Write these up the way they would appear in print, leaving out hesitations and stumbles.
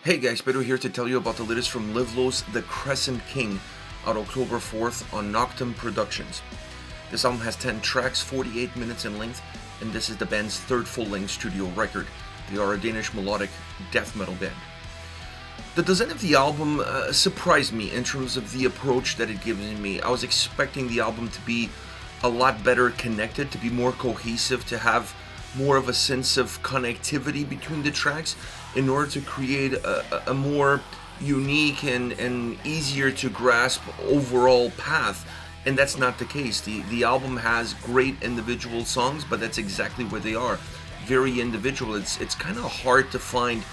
Hey guys, Pedro here to tell you about the latest from Livløs, The Crescent King, out October 4th on Noctum Productions. This album has 10 tracks, 48 minutes in length, and this is the band's third full-length studio record. They are a Danish melodic death metal band. The design of the album surprised me in terms of the approach that it gives me. I was expecting the album to be a lot better connected, to be more cohesive, to have more of a sense of connectivity between the tracks in order to create a more unique and easier to grasp overall path. And that's not the case. The album has great individual songs, but that's exactly where they are. Very individual. It's kind of hard to find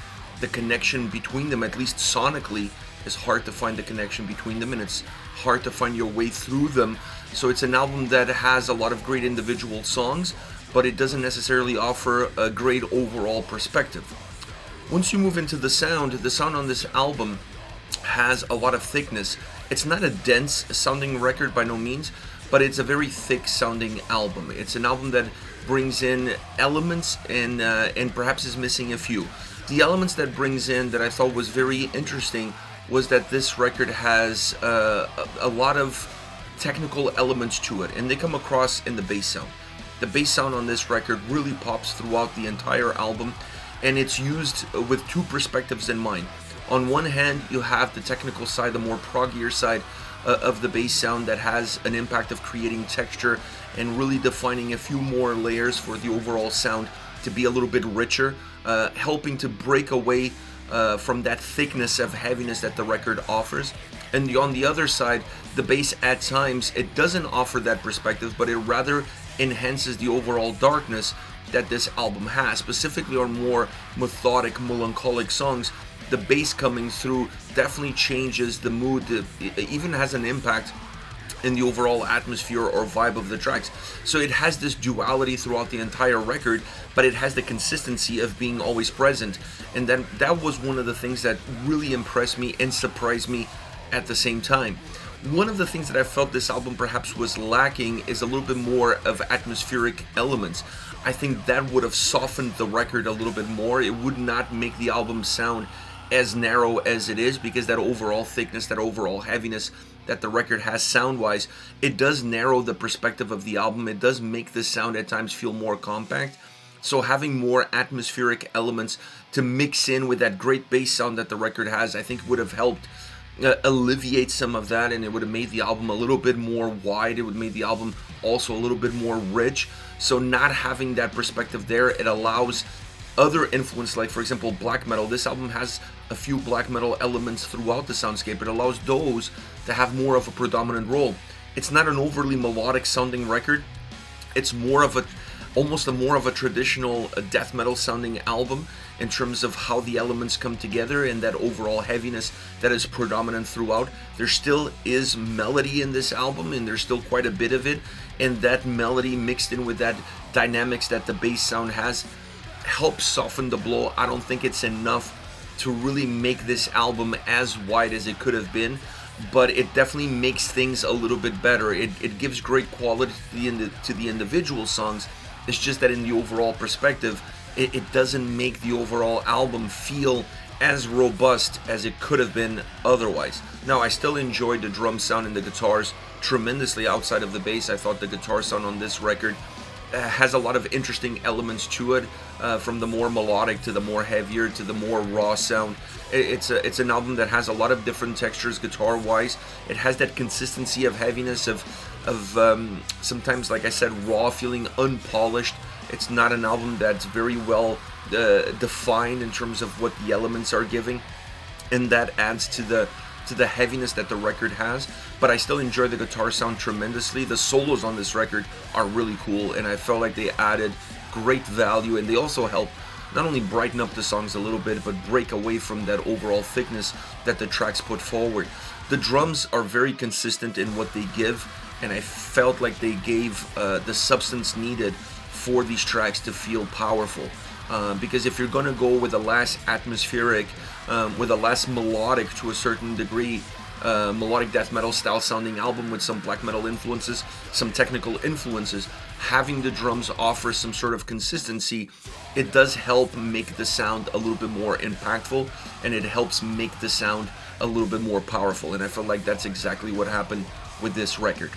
the connection between them, at least sonically. It's hard to find the connection between them, and it's hard to find your way through them. So it's an album that has a lot of great individual songs, but it doesn't necessarily offer a great overall perspective. Once you move into the sound on this album has a lot of thickness. It's not a dense sounding record by no means, but it's a very thick sounding album. It's an album that brings in elements and perhaps is missing a few. The elements that brings in that I thought was very interesting was that this record has a lot of technical elements to it, and they come across in the bass sound. The bass sound on this record really pops throughout the entire album, and it's used with two perspectives in mind. On one hand, you have the technical side, the more proggier side of the bass sound that has an impact of creating texture and really defining a few more layers for the overall sound to be a little bit richer, helping to break away from that thickness of heaviness that the record offers. And on the other side, the bass at times, it doesn't offer that perspective, but it rather enhances the overall darkness that this album has. Specifically on more methodic, melancholic songs, the bass coming through definitely changes the mood. It even has an impact in the overall atmosphere or vibe of the tracks. So it has this duality throughout the entire record, but it has the consistency of being always present. And then that was one of the things that really impressed me and surprised me at the same time. One of the things that I felt this album perhaps was lacking is a little bit more of atmospheric elements. I think that would have softened the record a little bit more. It would not make the album sound as narrow as it is, because that overall thickness, that overall heaviness that the record has sound-wise, it does narrow the perspective of the album. It does make the sound at times feel more compact. So having more atmospheric elements to mix in with that great bass sound that the record has, I think would have helped alleviate some of that, and it would have made the album a little bit more wide. It would have made the album also a little bit more rich. So not having that perspective there, it allows other influence, like for example black metal. This album has a few black metal elements throughout the soundscape. It allows those to have more of a predominant role. It's not an overly melodic sounding record. It's more of almost more of a traditional death metal sounding album in terms of how the elements come together and that overall heaviness that is predominant throughout. There still is melody in this album, and there's still quite a bit of it, and that melody mixed in with that dynamics that the bass sound has helps soften the blow. I don't think it's enough to really make this album as wide as it could have been, but it definitely makes things a little bit better. It gives great quality to the individual songs. It's just that in the overall perspective, it doesn't make the overall album feel as robust as it could have been otherwise. Now, I still enjoyed the drum sound and the guitars tremendously outside of the bass. I thought the guitar sound on this record has a lot of interesting elements to it, from the more melodic to the more heavier to the more raw sound. It's an album that has a lot of different textures guitar-wise. It has that consistency of heaviness, of sometimes, like I said, raw, feeling unpolished. It's not an album that's very well defined in terms of what the elements are giving, and that adds to the heaviness that the record has. But I still enjoy the guitar sound tremendously. The solos on this record are really cool, and I felt like they added great value, and they also help not only brighten up the songs a little bit, but break away from that overall thickness that the tracks put forward. The drums are very consistent in what they give, and I felt like they gave the substance needed for these tracks to feel powerful. Because if you're gonna go with a less atmospheric, with a less melodic to a certain degree melodic death metal style sounding album with some black metal influences, some technical influences, having the drums offer some sort of consistency, it does help make the sound a little bit more impactful, and it helps make the sound a little bit more powerful, and I feel like that's exactly what happened with this record.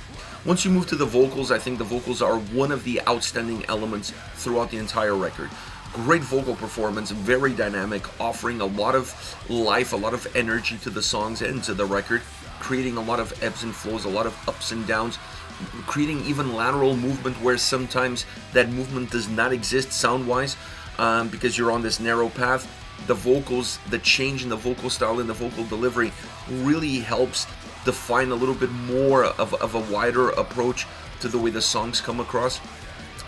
Once you move to the vocals, I think the vocals are one of the outstanding elements throughout the entire record. Great vocal performance, very dynamic, offering a lot of life, a lot of energy to the songs and to the record, creating a lot of ebbs and flows, a lot of ups and downs, creating even lateral movement where sometimes that movement does not exist sound-wise because you're on this narrow path. The vocals, the change in the vocal style and the vocal delivery really helps define a little bit more of a wider approach to the way the songs come across,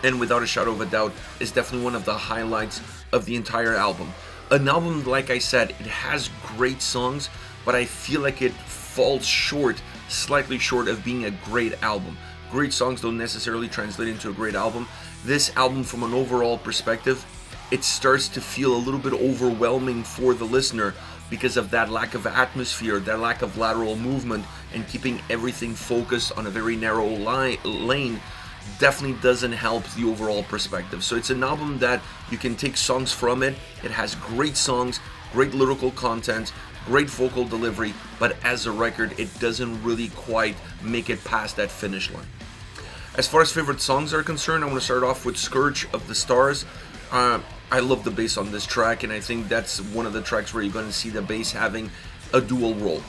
and without a shadow of a doubt is definitely one of the highlights of the entire album. An album, like I said, it has great songs, but I feel like it falls short, slightly short of being a great album. Great songs don't necessarily translate into a great album. This album, from an overall perspective, it starts to feel a little bit overwhelming for the listener because of that lack of atmosphere, that lack of lateral movement, and keeping everything focused on a very narrow lane definitely doesn't help the overall perspective. So it's an album that you can take songs from it. It has great songs, great lyrical content, great vocal delivery, but as a record, it doesn't really quite make it past that finish line. As far as favorite songs are concerned, I want to start off with Scourge of the Stars. I love the bass on this track, and I think that's one of the tracks where you're going to see the bass having a dual role.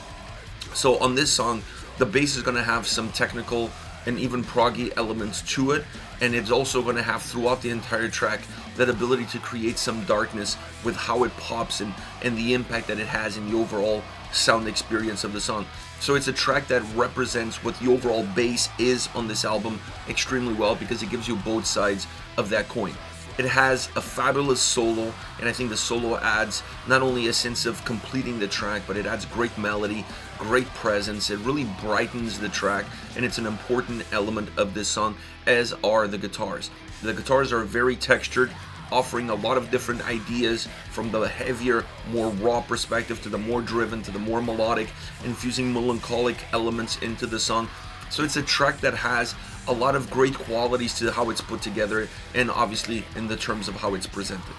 So on this song, the bass is going to have some technical and even proggy elements to it, and it's also going to have throughout the entire track that ability to create some darkness with how it pops and the impact that it has in the overall sound experience of the song. So it's a track that represents what the overall bass is on this album extremely well, because it gives you both sides of that coin. It has a fabulous solo, and I think the solo adds not only a sense of completing the track, but it adds great melody, great presence. It really brightens the track, and it's an important element of this song, as are the guitars. The guitars are very textured, offering a lot of different ideas, from the heavier, more raw perspective to the more driven to the more melodic, infusing melancholic elements into the song. So it's a track that has a lot of great qualities to how it's put together, and obviously in the terms of how it's presented.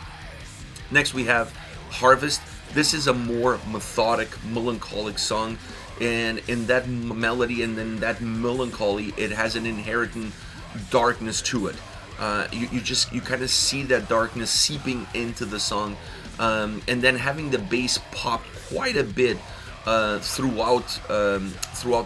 Next we have Harvest. This is a more methodic, melancholic song, and in that melody and in that melancholy, it has an inherent darkness to it. You kind of see that darkness seeping into the song, and then having the bass pop quite a bit throughout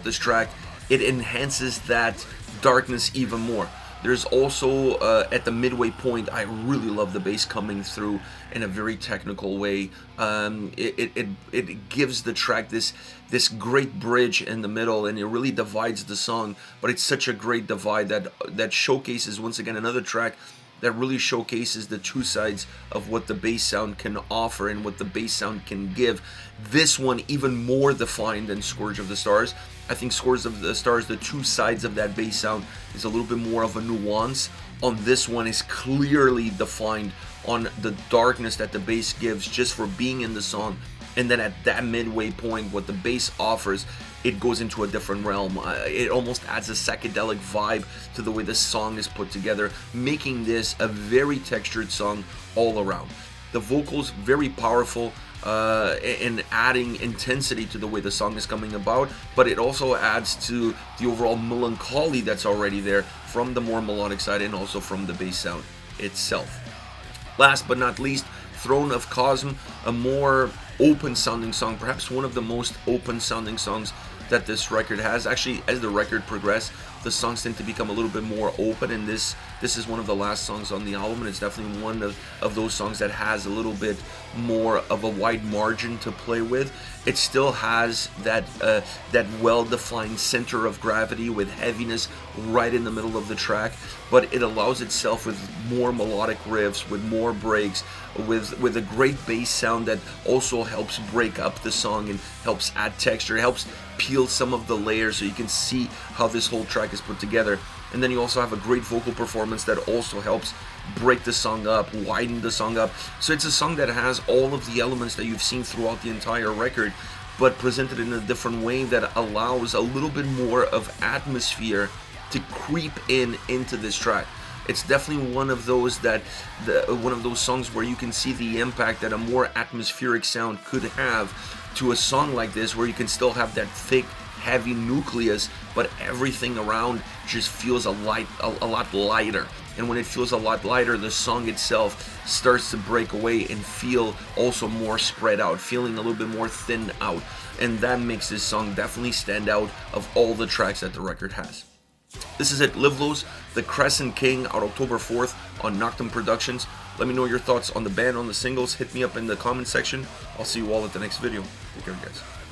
this track, it enhances that darkness even more. There's also at the midway point, I really love the bass coming through in a very technical way. It gives the track this great bridge in the middle, and it really divides the song. But it's such a great divide that showcases, once again, another track that really showcases the two sides of what the bass sound can offer and what the bass sound can give. This one even more defined than Scourge of the Stars. I think Scourge of the Stars, the two sides of that bass sound is a little bit more of a nuance. On this one is clearly defined on the darkness that the bass gives just for being in the song. And then at that midway point, what the bass offers, it goes into a different realm. It almost adds a psychedelic vibe to the way the song is put together, making this a very textured song all around. The vocals, very powerful, and adding intensity to the way the song is coming about, but it also adds to the overall melancholy that's already there from the more melodic side and also from the bass sound itself. Last but not least, Throne of Cosm, a more open sounding song, perhaps one of the most open sounding songs that this record has. Actually, as the record progressed, the songs tend to become a little bit more open, and this is one of the last songs on the album, and it's definitely one of those songs that has a little bit more of a wide margin to play with. It still has that well-defined center of gravity with heaviness right in the middle of the track, but it allows itself with more melodic riffs, with more breaks, with a great bass sound that also helps break up the song and helps add texture, helps peel some of the layers so you can see how this whole track is put together. And then you also have a great vocal performance that also helps break the song up, widen the song up. So it's a song that has all of the elements that you've seen throughout the entire record, but presented in a different way that allows a little bit more of atmosphere to creep into this track. It's definitely one of those songs where you can see the impact that a more atmospheric sound could have to a song like this, where you can still have that thick, heavy nucleus, but everything around just feels a lot lighter. And when it feels a lot lighter, the song itself starts to break away and feel also more spread out, feeling a little bit more thinned out. And that makes this song definitely stand out of all the tracks that the record has. This is it, Livløs, the Crescent King, out October 4th on Noctum Productions. Let me know your thoughts on the band, on the singles. Hit me up in the comment section. I'll see you all at the next video. Take care, guys.